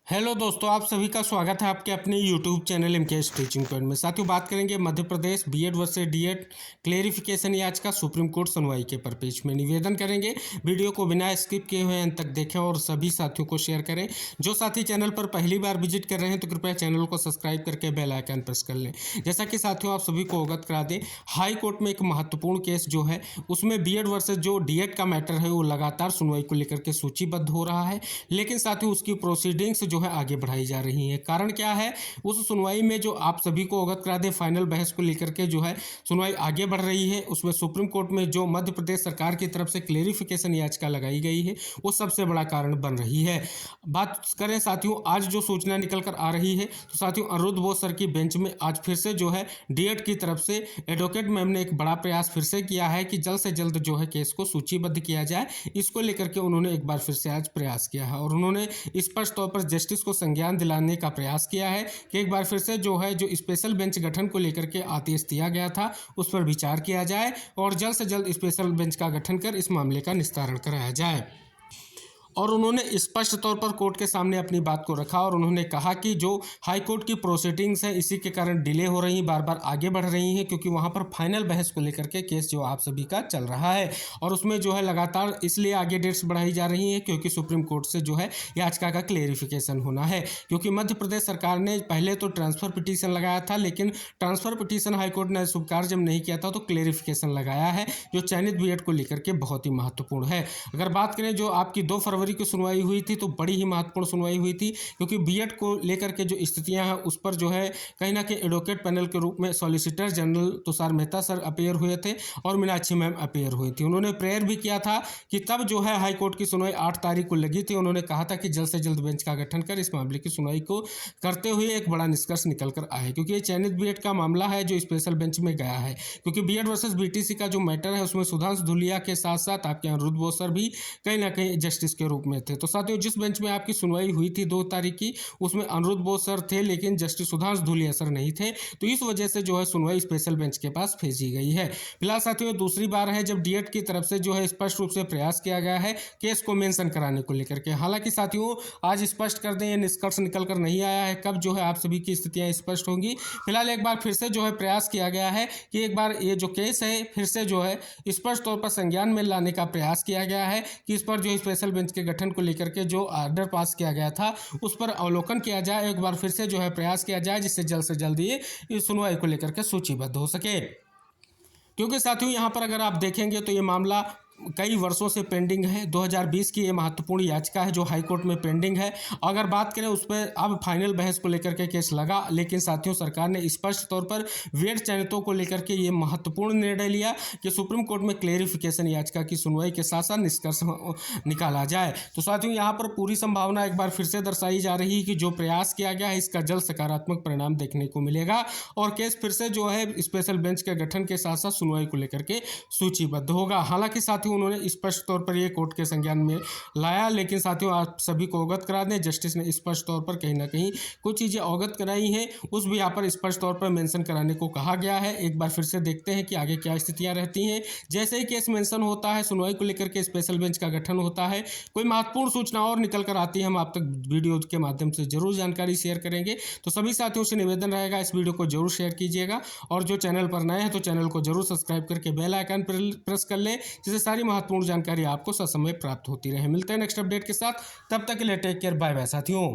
Hello दोस्तों, आप सभी का स्वागत है आपके अपने YouTube channel MKS teaching point में। साथियों, बात करेंगे Madhya Pradesh BEd versus DEd clarification याचिका सुप्रीम कोर्ट सुनवाई के परिप्रेक्ष्य में। निवेदन करेंगे वीडियो को बिना स्किप किए हुए अंत तक देखें और सभी साथियों को शेयर करें। जो साथी चैनल पर पहली बार विजिट कर रहे हैं तो कृपया चैनल को सब्सक्राइब करके बेल आइकन प्रेस कर लें। जैसा कि साथियों आप सभी को अवगत करा दें, हाई कोर्ट में एक महत्वपूर्ण केस जो है उसमें बीएड वर्सेस जो डीएड का मैटर है वो लगातार सुनवाई को लेकर के सूचीबद्ध हो रहा है। लेकिन साथियों उसकी प्रोसीडिंग्स जो है आगे बढ़ाई जा रही है। कारण क्या है, उस सुनवाई में जो आप सभी को अवगत करा दें, फाइनल बहस को लेकर के जो है सुनवाई आगे बढ़ रही है। उसमें सुप्रीम कोर्ट में जो मध्य प्रदेश सरकार की तरफ से क्लेरिफिकेशन याचिका लगाई गई है वो सबसे बड़ा कारण बन रही है। बात करें साथियों, आज जो सूचना निकल कर आ रही है तो साथियों अनिरुद्ध बोस सर की बेंच में आज फिर से जो है डीएड की तरफ से एडवोकेट मैम ने एक बड़ा प्रयास फिर से किया है कि जल्द से जल्द जो है केस को सूचीबद्ध किया जाए। इसको लेकर के उन्होंने एक बार फिर से आज प्रयास किया है और उन्होंने स्पष्ट तौर पर जस्टिस को संज्ञान दिलाने का प्रयास किया है कि एक बार फिर से जो है जो स्पेशल बेंच गठन को लेकर के आदेश दिया गया था उस पर विचार किया जाए और जल्द से जल्द स्पेशल बेंच का गठन कर इस मामले का निस्तारण कराया जाए। और उन्होंने स्पष्ट तौर पर कोर्ट के सामने अपनी बात को रखा और उन्होंने कहा कि जो हाई कोर्ट की प्रोसीडिंग्स है इसी के कारण डिले हो रही, बार बार आगे बढ़ रही हैं, क्योंकि वहां पर फाइनल बहस को लेकर के केस जो आप सभी का चल रहा है और उसमें जो है लगातार इसलिए आगे डेट्स बढ़ाई जा रही हैं क्योंकि सुप्रीम कोर्ट से जो है याचिका का क्लेरिफिकेशन होना है। क्योंकि मध्य प्रदेश सरकार ने पहले तो ट्रांसफर पिटीशन लगाया था, लेकिन ट्रांसफर पिटीशन हाईकोर्ट ने स्वीकार जब नहीं किया था तो क्लेरिफिकेशन लगाया है जो चयनित बीएड को लेकर के बहुत ही महत्वपूर्ण है। अगर बात करें जो आपकी 2 फरवरी की सुनवाई हुई थी तो बड़ी ही महत्वपूर्ण सुनवाई हुई थी, क्योंकि बीएड को लेकर के जो स्थितियां हैं उस पर जो है कहीं ना कहीं एडवोकेट पैनल के रूप में solicitor general Tushar Mehta sir appear हुए थे और मीनाक्षी मैम अपीयर हुई थी। उन्होंने प्रेयर भी किया था कि तब जो है हाई कोर्ट की सुनवाई 8 तारीख को लगी थी। उन्होंने कहा था कि जल्द से जल्द बेंच का गठन कर इस मामले की सुनवाई को करते हुए एक बड़ा निष्कर्ष निकल कर आए, क्योंकि ये चयनित बीएड का मामला है जो स्पेशल बेंच में गया है। क्योंकि बीएड वर्सेस बीटीसी का जो मैटर है उसमें सुधांशु धूलिया के साथ साथ आपके अनिरुद्ध बोस सर भी कहीं ना कहीं जस्टिस के रूप में थे। तो साथियों जिस बेंच में आपकी सुनवाई हुई थी 2 तारीख की उसमें अनिरुद्ध बोस सर थे लेकिन जस्टिस सुधांशु धूलिया सर नहीं थे, तो इस वजह से जो है सुनवाई स्पेशल बेंच के पास भेजी गई है। फिलहाल साथियों दूसरी बार है जब डीएड की तरफ से जो है स्पष्ट रूप से प्रयास किया गया है केस को मेंशन कराने को लेकर के। हालांकि साथियों आज स्पष्ट कर दें ये निष्कर्ष निकल कर नहीं आया है, कब जो है आप सभी की स्थितियां स्पष्ट होंगी। फिलहाल एक बार फिर से जो है प्रयास किया गया है कि एक बार ये जो केस है फिर से जो है स्पष्ट तौर पर संज्ञान में लाने का प्रयास किया गया है कि इस पर जो स्पेशल बेंच के गठन को लेकर के जो ऑर्डर पास किया गया था उस पर अवलोकन किया जाए, एक बार फिर से जो है प्रयास किया जाए जिससे जल्द से जल्द ये इस सुनवाई को लेकर के सूचीबद्ध हो सके। क्योंकि साथियों यहाँ पर अगर आप देखेंगे तो ये मामला कई वर्षों से पेंडिंग है। 2020 की ये महत्वपूर्ण याचिका है जो हाई कोर्ट में पेंडिंग है। अगर बात करें उस पर अब फाइनल बहस को लेकर के केस लगा, लेकिन साथियों सरकार ने स्पष्ट तौर पर बीएड चयनितों को लेकर के ये महत्वपूर्ण निर्णय लिया कि सुप्रीम कोर्ट में क्लेरिफिकेशन याचिका की सुनवाई के साथ साथ निष्कर्ष निकाला जाए। तो साथियों यहाँ पर पूरी संभावना एक बार फिर से दर्शाई जा रही है कि जो प्रयास किया गया है इसका जल्द सकारात्मक परिणाम देखने को मिलेगा और केस फिर से जो है स्पेशल बेंच के गठन के साथ साथ सुनवाई को लेकर के सूचीबद्ध होगा। हालांकि साथियों उन्होंने स्पष्ट तौर पर ये कोर्ट के संज्ञान में लाया, लेकिन साथियों आप सभी को अवगत करा दें जस्टिस ने स्पष्ट तौर पर कहीं ना कहीं कुछ चीजें अवगत कराई हैं, उस भी यहाँ पर स्पष्ट तौर पर मेंशन कराने को कहा गया है। एक बार फिर से देखते हैं कि आगे क्या स्थितियां रहती हैं। जैसे ही केस मेंशन होता है सुनवाई को लेकर के स्पेशल बेंच का गठन होता है, कोई महत्वपूर्ण सूचना और निकल कर आती है, हम आप तक वीडियो के माध्यम से जरूर जानकारी शेयर करेंगे। तो सभी साथियों से निवेदन रहेगा इस वीडियो को जरूर शेयर कीजिएगा और जो चैनल पर नए हैं तो चैनल को जरूर सब्सक्राइब करके बेल आइकन प्रेस कर लें, जिससे सारी महत्वपूर्ण जानकारी आपको ससमय प्राप्त होती रहे। मिलते हैं नेक्स्ट अपडेट के साथ, तब तक के लिए टेक केयर, बाय बाय साथियों।